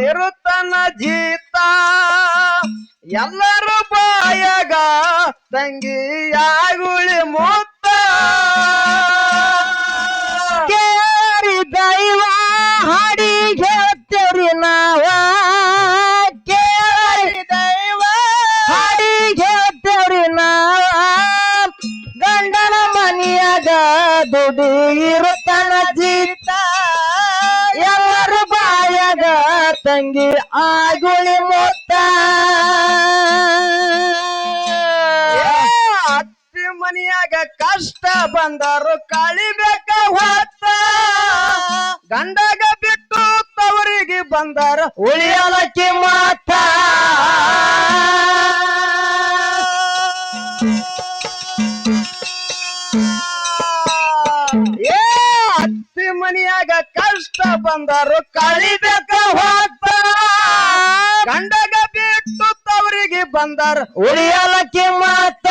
ಇರುತ್ತನ ಜೀತ ಎಲ್ಲರೂ ಬಾಯಾಗ ತಂಗಿ ಆಗುಳಿ ಮುತ್ತ ಕೇಳಿ ದೈವ ಹಾಡಿ ಹೇಳ್ತೇವ್ರಿ ನಾವ ಕೇಳಿ ದೈವ ಹಾಡಿ ಹೇಳ್ತೇವ್ರಿ ನಾವ ಗಂಡನ ಮನೆಯಾಗ ದುಡಿ ಇರುತ್ತನ ಜೀತ ಎಲ್ಲರೂ ಬಾಯಾಗ ತಂಗಿ ಆಗುಳಿ ಮುತ್ತ ಅತ್ತಿ ಮನೆಯಾಗ ಕಷ್ಟ ಬಂದರು ಕಳಿಬೇಕ ಹೊತ್ತ ಗಂಡಗ ಬಿಟ್ಟು ತವರಿಗೆ ಬಂದರ ಉಳಿಯಲಕ್ಕಿ ಮಾತ ಅತ್ತಿ ಮನೆಯಾಗ ಕಷ್ಟ ಬಂದರು ಕಳಿಬೇಕ ಹೊತ್ತ ಗಂಡಗ ಬಿಟ್ಟು ತವರಿಗೆ ಬಂದರ ಉಳಿಯಲಕ್ಕಿ ಮಾತ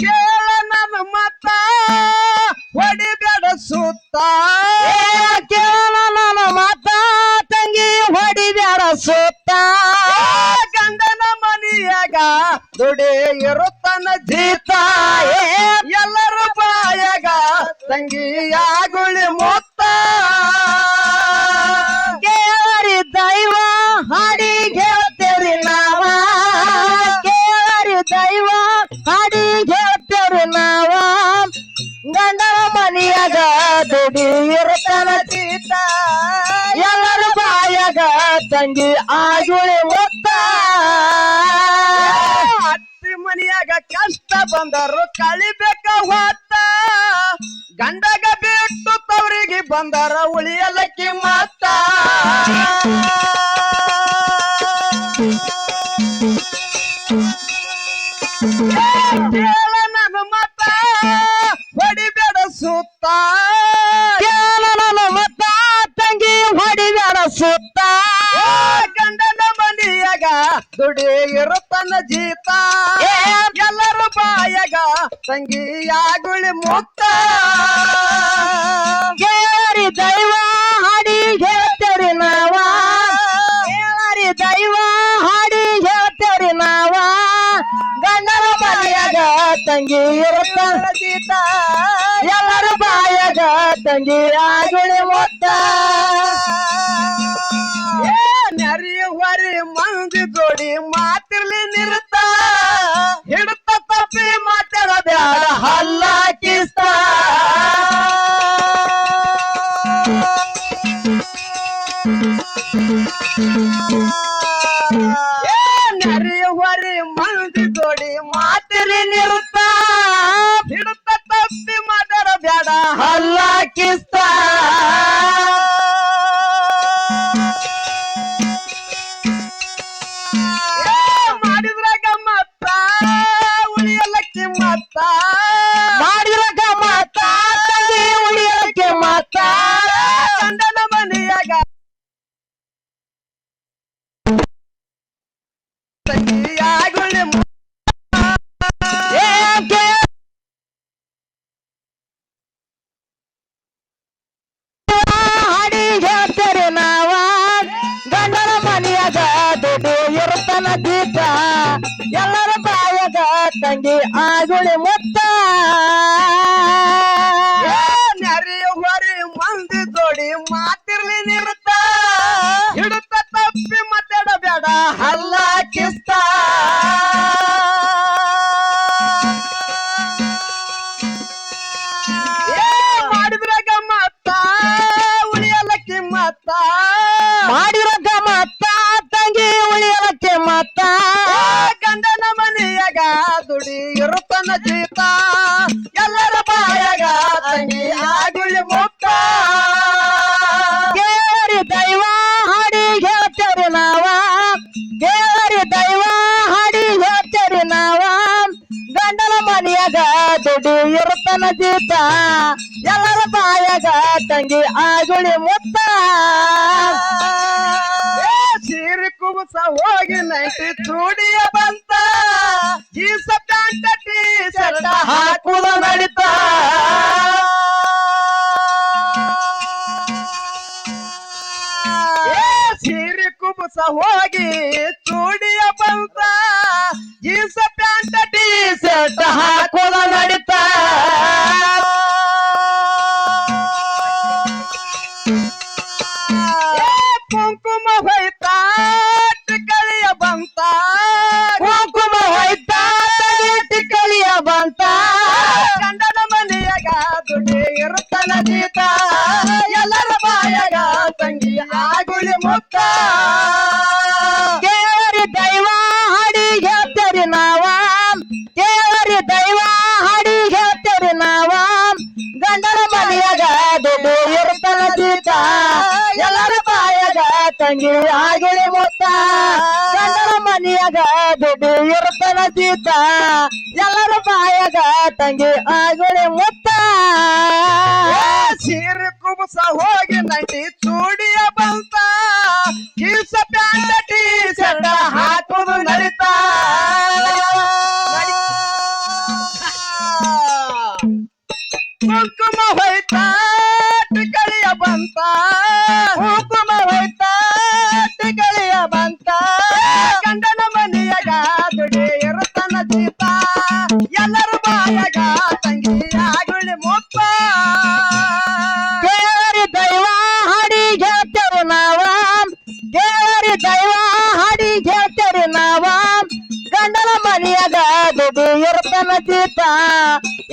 ಕೇಳ ನನ್ನ ಮತ ಹೊಡಿಬೇಡ ಸುತ್ತ ಕೇಳ ನನ್ನ ಮಾತ ತಂಗಿ ಹೊಡಿಬ್ಯಾಡ ಸುತ್ತ ಗಂಡನ ಮನೆಯಾಗ ದುಡಿ ಇರುತ್ತನ ಜೀತ ಎಲ್ಲರೂ ಬಾಯಾಗ ತಂಗಿ ಆಗುಳಿ ಮುತ್ತ ಕೇಳರಿ ದೈವ ಹಾಡಿ ಹೇಳ್ತೇವ್ರಿ ನಾವ ಕೇಳರಿ ದೈವ ಹಾಡಿ ಹೇಳ್ತೇವ್ರಿ ನಾವ ಗಂಡನ ಮನೆಯಾಗ ದುಡಿ ಇರುತ್ತನ ಜೀತ ಎಲ್ಲರ ಬಾಯಾಗ ತಂಗಿ ಆಗುಳಿ ಮುತ್ತ ಅತ್ತಿ ಮನೆಯಾಗ ಕಷ್ಟ ಬಂದರು ಕಳಿಬೇಕ ಹೊತ್ತ ಗಂಡಗ ಬಿಟ್ಟು ತವರಿಗೆ ಬಂದರ ಉಳಿಯಲಕ್ಕಿ ಮತ್ತ ಕೇಳ ನನ್ನ ಮತ ಹೊಡಿಬೇಡ ಸುತ್ತ ಕೇಳ ನನ್ನ ಮತ ತಂಗಿ ಹೊಡಿಬ್ಯಾಡ ಸುತ್ತ ಗಂಡನ ಮನೆಯಾಗ ದುಡಿ ಇರುತ್ತನ ಜೀತ ಎಲ್ಲರೂ ಬಾಯಾಗ ತಂಗಿ ಆಗುಳಿ ಮುತ್ತ ಕೇಳರಿ ದೈವ ಹಾಡಿ ಹೇಳ್ತೇವ್ರಿ ನಾವ ಕೇಳರಿ ದೈವ ಹಾಡಿ ಹೇಳ್ತೇವ್ರಿ ನಾವ ಗಂಡನ ಮನೆಯಾಗ ತಂಗಿ ಇರುತ್ತನ ಜೀತ ಎಲ್ಲರೂ ಬಾಯಾಗ ತಂಗಿ ಆಗುಳಿ ಮುತ್ತ ನರಿ ಹೊರಿ ಮಂದಿ ಜೋಡಿ ಮಾತಿರ್ಲಿ ನಿರುತ್ತ ಹಿಡುತ್ತ ತಪ್ಪಿ ಮಾತಾಡ ಬ್ಯಾಡ ಹಲ್ಲ ಕಿಸ್ತ ನರಿ ಹೊರಿ ಮಂದಿ ಜೋಡಿ ಮಾತಿರ್ಲಿ ನಿರುತ್ತ ಹಿಡುತ್ತ ತಪ್ಪಿ ಮಾತಾಡ ಬ್ಯಾಡ ಹಲ್ಲ ಕಿಸ್ತ ಮಾಡಿದ್ರಾಗ ಮತ್ತ ಉಳಿಯಲಕ್ಕಿ ಮತ್ತ ಮಾಡಿದ್ರಾಗ ಮಾತ ತಂಗಿ ಉಳಿಯಕ್ಕೆ ಮಾತ ಗಂಡನ ಮನೆಯಾಗ ತಂಗಿ ಆಗುಳಿ ಏಕೆ ಹಾಡಿ ಹೇಳ್ತೇರಿ ನಾವ ಗಂಡನ ಮನೆಯಾಗ ದುಡ್ಡು ಇರುತ್ತನ ಜೀತ ಎಲ್ಲರ ಬಾಯಾಗ ತಂಗಿ ಆಗುಳಿ ಮುತ್ತ ನರಿ ಹೊರಿ ಮಂದಿ ಜೋಡಿ ಮಾತಿರ್ಲಿ ನಿರುತ್ತ ಹಿಡುತ್ತ ತಪ್ಪಿ ಮಾತಾಡ ಬ್ಯಾಡ ಹಲ್ಲ ಕಿಸ್ತ ಮಾಡಿದ್ರಾಗ ಮತ್ತ ಉಳಿಯಲಕ್ಕಿ ಮತ್ತ ಮಾಡಿದ್ರಾಗ ಮಾತ ತಂಗಿ ಉಳಿಯಲಕ್ಕೆ ಮಾತ ಗಂಡನ ಮನೆಯಾಗ ದುಡಿ ಇರುತ್ತನ ಜೀತ ಎಲ್ಲರ ಬಾಯಾಗ ತಂಗಿ ಆಗುಳಿ ಮುತ್ತ ಕೇಳರಿ ದೈವ ಹಾಡಿ ಹೇಳ್ತೇವ್ರಿ ನಾವ ಕೇಳರಿ ದೈವ ಹಾಡಿ ಹೇಳ್ತೇವ್ರಿ ನಾವ ಗಂಡನ ಮನೆಯಾಗ ದುಡ್ಡು ಇರುತ್ತನ ಜೀತ ಎಲ್ಲರ ಬಾಯಾಗ ತಂಗಿ ಆಗುಳಿ ಮುತ್ತ ಸೀರೆ ಕುಬಸ ಹೋಗಿ ನೈಟಿ ಚೂಡಿಯ ಬಂತ ಜೀಸ ಪ್ಯಾಂಟ್ ಟೀ ಶರ್ಟ್ ಸೆಟ್ಟ ಹಾಕುದ ನಡಿತ ಸೀರೆ ಕುಬಸ ಹೋಗಿ ಚೂಡಿಯ ಬಂತ ಜೀನ್ಸ ಪ್ಯಾಂಟ ಟೀ ಸೆಟ್ಟ ಹಾಕುದ ನಡಿತ ಕುಂಕುಮ ಹೋಯ್ತ ಟಿಕಳಿಯ ಬಂತ ಕುಂಕುಮ ಹೋಯ್ತ ಟಿಕಳಿಯ ಬಂತ ಗಂಡನ ಮನೆಯಾಗ ದುಡಿ ಇರುತ್ತನ ಜೀತ ಎಲ್ಲರ ಬಾಯಾಗ ತಂಗಿ ಆಗುಳಿ ಮುತ್ತ ಕೇಳರಿ ದೈವ ಹಾಡಿ ಹೇಳ್ತೇರಿ ನಾವ ಕೇಳರಿ ದೈವ ಹಾಡಿ ಹೇಳ್ತೇರಿ ನಾವ ಗಂಡನ ಮನೆಯಾಗ ದುಡ್ಡು ಇರುತ್ತನ ಜೀತ ಎಲ್ಲರ ಬಾಯಾಗ ತಂಗಿ ಆಗಿಳಿ ಮುತ್ತ ಗಂಡನ ಮನೆಯಾಗ ದುಡ್ಡು ಇರುತ್ತನ ಜೀತ ಎಲ್ಲರ ಬಾಯಾಗ ತಂಗಿ ಆಗಿಳಿ ಮುತ್ತ ಸೀರೆ ಕುಬಸ ಹೋಗಿ ನಟಿ ಚೂಡಿಯ ಬಂತ ಜೀನ್ಸ ಪ್ಯಾಂಟ ಟೀ ಶರ್ಟ ಹಾಕುದು ನಡಿತ ಕುಂಕುಮ ಹೋಯ್ತ ಟಿಕಳಿಯ ಬಂತ ಕುಂಕುಮ ಹೋಯ್ತ ಟಿಕಳಿಯ ಬಂತ ಗಂಡನ ಮನೆಯಾಗ ದುಡಿ ಇರುತ್ತನ ಜೀತ ಎಲ್ಲರ ಬಾಯಾಗ ತಂಗಿ ಆಗುಳಿ ಮುತ್ತ ಕೇಳರಿ ದೈವ ಹಾಡಿ ಹೇಳ್ತೇವೆ ನಾವ ಕೇಳರಿ ದೈವ ಹಾಡಿ ಹೇಳ್ತೇವೆ ನಾವ ಗಂಡನ ಮನೆಯಾಗ ದುಡ್ಡು ಇರುತ್ತನ ಜೀತ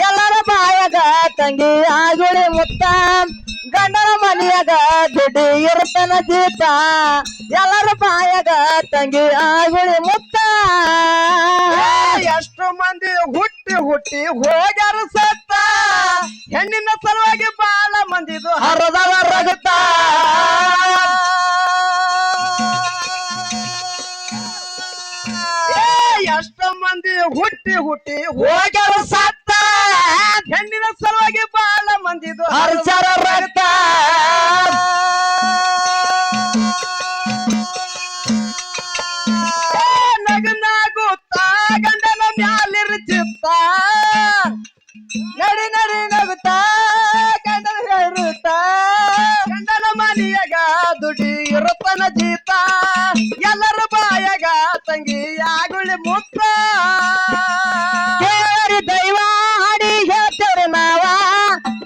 ಎಲ್ಲರ ಬಾಯಾಗ ತಂಗಿ ಆಗುಳಿ ಮುತ್ತ ಗಂಡನ ಮನೆಯಾಗ ದುಡ್ಡು ಇರುತ್ತನ ಜೀತ ಎಲ್ಲರ ಬಾಯಾಗ ತಂಗಿ ಆಗುಳಿ ಮುತ್ತ ಎಷ್ಟು ಮಂದಿ ಹುಟ್ಟಿ ಹುಟ್ಟಿ ಹೋಗ್ಯಾರ ಸತ್ತ ಹೆಣ್ಣಿನ ಸಲುವಾಗಿ ಬಾಳ ಮಂದಿದು ಹರದವ ರಗತ ಎಷ್ಟು ಮಂದಿ ಹುಟ್ಟಿ ಹುಟ್ಟಿ ಹೋಗ್ಯಾರ ಸತ್ತ ಹೆಣ್ಣಿನ ಸಲುವಾಗಿ ಬಾಳ ಮಂದಿದು ಹರ್ಷರ ರಗತ ನಗನಾಗುತ್ತ ಗಂಡನ ಮ್ಯಾಲಿರ ಚಿತ್ತ ನಡಿ ನಡಿ ನಗುತ್ತಾ ಗಂಡನ ಹೇರುತ್ತಾ ಗಂಡನ ಮನೆಯಾಗ ದುಡಿ ಇರುತ್ತನ ಜೀತ ಎಲ್ಲರ ಬಾಯಾಗ ತಂಗಿ ಆಗುಳಿ ಮುತ್ತ ಕೇಳರಿ ದೈವ ಹಾಡಿ ಹೇಳ್ತೇವೆ ನಾವ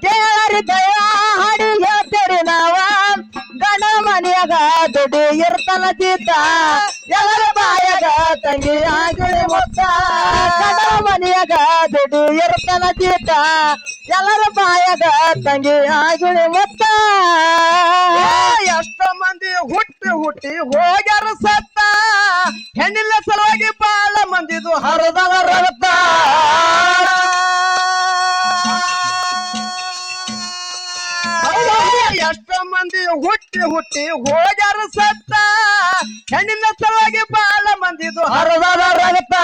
ಕೇಳರಿ ದೈವ ಹಾಡಿ ಹೇಳ್ತೇವೆ ನಾವ ಗಂಡನ ಮನೆಯಾಗ ದುಡ್ಡು ಇರ್ತನ ಜೀತ ಎಲ್ಲರ ಬಾಯಾಗ ತಂಗಿ ಆಗುಳಿ ಮುತ್ತ ಗಂಡನ ಮನೆಯಾಗ ದುಡ್ಡು ಇರ್ತನ ಜೀತ ಎಲ್ಲರ ಬಾಯಾಗ ತಂಗಿ ಆಗುಳಿ ಮುತ್ತ ಎಷ್ಟೋ ಮಂದಿ ಹುಟ್ಟಿ ಹುಟ್ಟಿ ಹೋಗ್ಯಾರ ಸತ್ತ ಹೆಣ್ಣಿನ ಸಲುವಾಗಿ ಬಾಳ ಮಂದಿದು ಹರದವ ರಗತ ಎಷ್ಟೋ ಮಂದಿ ಹುಟ್ಟಿ ಹುಟ್ಟಿ ಹೋಗ್ಯಾರ ಸತ್ತ ಹೆಣ್ಣಿನ ಸಲುವಾಗಿ ಬಾಳ ಮಂದಿದು ಹರದವ ರಗತ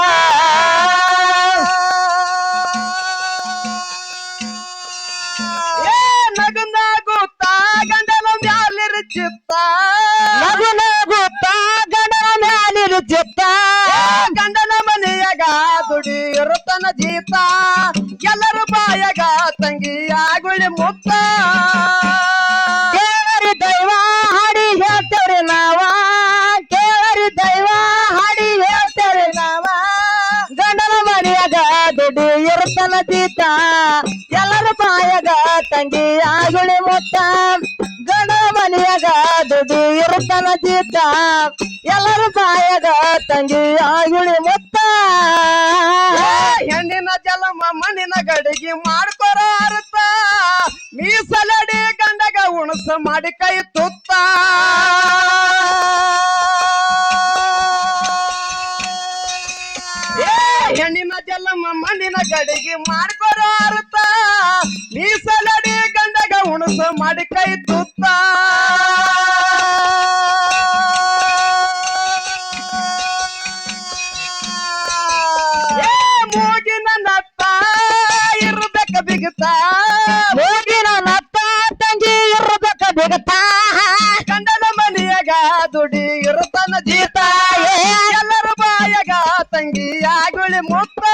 ನಗುತ್ತ ಗಂಡನ ಮ್ಯಾಲಿರ ಚಿತ್ತ ನಗು ನಗುತ್ತ ಗಂಡನ ಮ್ಯಾಲಿರು ಚಿತ್ತ ಗಂಡನ ಮನೆಯಾಗ ದುಡಿ ಇರುತ್ತನ ಜೀತ ಎಲ್ಲರ ಬಾಯಾಗ ತಂಗಿ ಆಗುಳಿ ಮುತ್ತ ಕೇಳರಿ ದೈವ ಹಾಡಿ ಹೇಳ್ತೇವ್ರಿ ನಾವ ಕೇಳರಿ ದೈವ ಹಾಡಿ ಹೇಳ್ತೇವ್ರಿ ನಾವ ಗಂಡನ ಮನೆಯಾಗ ದುಡ್ಡು ಇರುತ್ತನ ಜೀತ ಎಲ್ಲರ ಬಾಯಾಗ ತಂಗಿ ಆಗುಳಿ ಮುತ್ತ ಗಂಡನ ಮನೆಯಾಗ ದುಡ್ಡು ಇರುತ್ತನ ಜೀತ ಎಲ್ಲರ ಬಾಯಾಗ ತಂಗಿ ಆಗುಳಿ ಮುತ್ತ ಹೆಣ್ಣಿನ ಜಲಮ ಮಣ್ಣಿನ ಗಡಿಗೆ ಮಾಡ್ಕೊರ ಅರ್ಥ ಮೀಸಲಡಿ ಗಂಡಗ ಉಣಸ ಮಾಡಿ ಕೈ ತುತ್ತ ಹೆಣ್ಣಿನ ಜಲಮ ಮಣ್ಣಿನ ಗಡಿಗೆ ಮಾಡ್ಕೊರ ಅರ್ಥ ಮೀಸಲಡಿ ಗಂಡಗ ಉಣಸ ಮಾಡಿ ಕೈ ತುತ್ತ ಮೂಗಿನ ನತ್ತ ಇರ್ಬೇಕ ಬಿಗುತ್ತ ಹೋಗಿನ ನತ್ತ ತಂಗಿ ಇರ್ಬೇಕ ಬಿಗತ ಗಂಡನ ಮನೆಯಾಗ ದುಡಿ ಇರುತ್ತನ ಜೀತ ಎಲ್ಲರ ಬಾಯಾಗ ತಂಗಿ ಆಗುಳಿ ಮುತ್ತ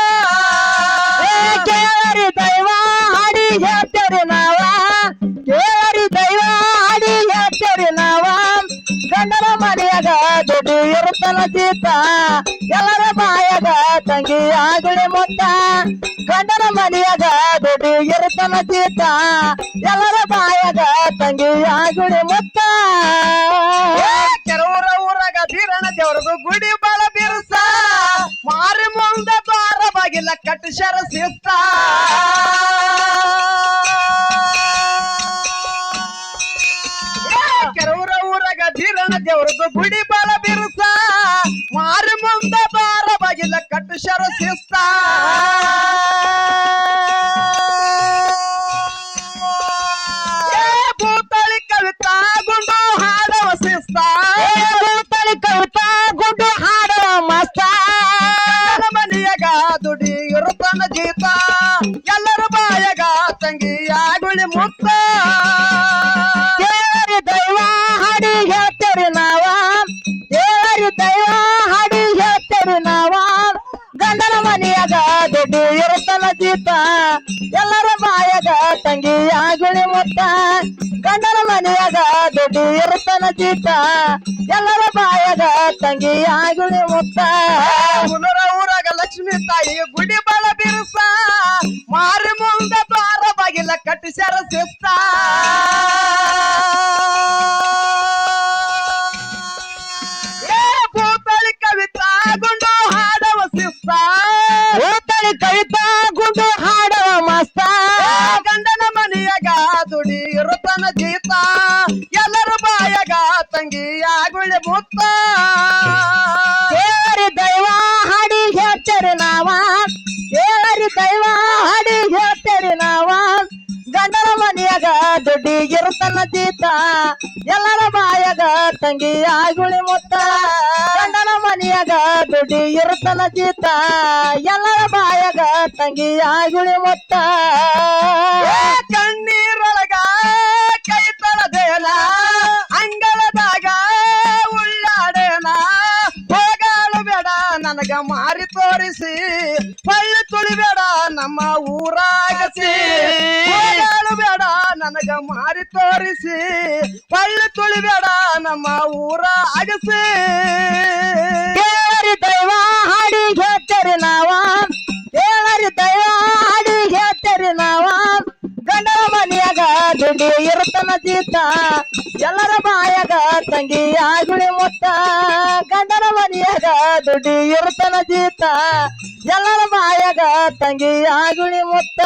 ಜೀತ ಎಲ್ಲರ ಬಾಯಾಗ ತಂಗಿ ಆಗುಳಿ ಮುತ್ತ ಗಂಡನ ಮನೆಯಾಗ ದುಡ್ಡು ಇರುತ್ತನ ಜೀತ ಎಲ್ಲರ ಬಾಯಾಗ ತಂಗಿ ಆಗುಳಿ ಮುತ್ತ ಕೆರೂರ ಊರಾಗ ಬೀರಣ ದೇವ್ರದು ಗುಡಿ ಬಾಳ ಬಿರುಸ ಮಾರಿ ಮುಂದ ದ್ವಾರ ಬಾಗಿಲ ಕಟ್ಟಿಸ್ಯಾರ ಶಿಸ್ತ ಕೆರೂರ ಊರಾಗ ಬೀರಣ ದೇವ್ರದು ಗುಡಿ ಬಾಳ ಬಿರುಸ ಮಾರಿ ಮುಂದ ದ್ವಾರ ಬಾಗಿಲ ಕಟ್ಟಿಸ್ಯಾರ ಶಿಸ್ತ ಭೂತಳಿ ಕವಿತಾ ಗುಂಡು ಹಾಡವ ಶಿಸ್ತ ಭೂತಳಿ ಕವಿತಾ ಗುಡ್ಡು ಹಾಡುವ ಮಸ್ತ ಮನೆಯಾಗ ದುಡಿ ಇರುತ್ತಾನ ಜೀತ ಎಲ್ಲರ ಬಾಯಾಗ ತಂಗಿ ಆಗುಳಿ ಮುತ್ತ ದೇವರಿ ದೈವ ಹಾಡಿ ಹೇಳ್ತೇರಿ ನಾವ ದೇವರಿ ದೈವ ಹಾಡಿ ಹೇಳ್ತೇರಿ ನಾವ ಗಂಡನ ಮನೆಯಾಗ ದುಡ್ಡು ಇರುತ್ತನ ಜೀತ ಎಲ್ಲರ ಬಾಯಾಗ ತಂಗಿ ಆಗುಳಿ ಮುತ್ತ ಗಂಡನ ಮನೆಯಾಗ ದುಡ್ಡು ಇರುತ್ತನ ಜೀತ ಎಲ್ಲರ ಬಾಯಾಗ ತಂಗಿ ಆಗುಳಿ ಮುತ್ತ ಹುನರ ಊರಾಗ ಲಕ್ಷ್ಮೀ ತಾಯಿ ಗುಡಿ ಬಾಳ ಬಿರುಸ ಮಾರಿ ಮುಂದ ದ್ವಾರ ಬಾಗಿಲ ಕಟ್ಟಿಸ್ಯಾರ ಶಿಸ್ತ ಭೂತಳಿ ಕವಿತಾ ಗುಂಡು ಹಾಡವ ಶಿಸ್ತ ಭೂತಳಿ ಕವಿತಾ ಗುಡ್ಡು ಹಾಡುವ ಮಸ್ತ ಗಂಡನ ಮನೆಯಾಗ ದುಡಿ ಇರುತ್ತಾನ ಜೀತ ಎಲ್ಲರ ಬಾಯಾಗ ತಂಗಿ ಆಗುಳಿ ಮುತ್ತ ದೇವರಿ ದೈವ ಹಾಡಿ ಹೇಳ್ತೇರಿ ನಾವ ದೇವರಿ ದೈವ ಹಾಡಿ ಹೇಳ್ತೇರಿ ನಾವ ಗಂಡನ ಮನೆಯಾಗ ದುಡ್ಡಿ ಇರುತ್ತನ ಜೀತ ಎಲ್ಲರ ಬಾಯಾಗ ತಂಗಿ ಆಗುಳಿ ಮುತ್ತ ಗಂಡನ ಮನೆಯಾಗ ದುಡ್ಡಿ ಇರುತ್ತನ ಜೀತ ಎಲ್ಲರ ಬಾಯಾಗ ತಂಗಿ ಆಗುಳಿ ಮುತ್ತ ಕಣ್ಣೀರೊಳಗ ಕೈ ತಳದೇನ ಅಂಗಳದಾಗ ಉಳ್ಳಾಡೇನ ಹೋಗಾಳು ಬೇಡ ನನಗ ಮಾರಿ ತೋರಿಸಿ ಪಳ್ಳಿ ತುಳಿಬೇಡ ನಮ್ಮ ಊರಾಗಸಿ ಹೋಗಾಳು ಬೇಡ ನನಗ ಮಾರಿ ತೋರಿಸಿ ಪಳ್ಳಿ ತುಳಿಬೇಡ ನಮ್ಮ ಊರ ಅಗಸಿ ದೇವರಿ ದೈವ ಹಾಡಿ ಹೇಳ್ತೇರಿ ನಾವ ದೇವರಿ ದೈವ ಹಾಡಿ ಹೇಳ್ತೇರಿ ನಾವ ಗಂಡನ ಮನೆಯಾಗ ದುಡ್ಡು ಇರುತ್ತನ ಜೀತ ಎಲ್ಲರ ಬಾಯಾಗ ತಂಗಿ ಆಗುಳಿ ಮುತ್ತ ಗಂಡನ ಮನೆಯಾಗ ದುಡ್ಡು ಇರುತ್ತನ ಜೀತ ಎಲ್ಲರ ಬಾಯಾಗ ತಂಗಿ ಆಗುಳಿ ಮುತ್ತ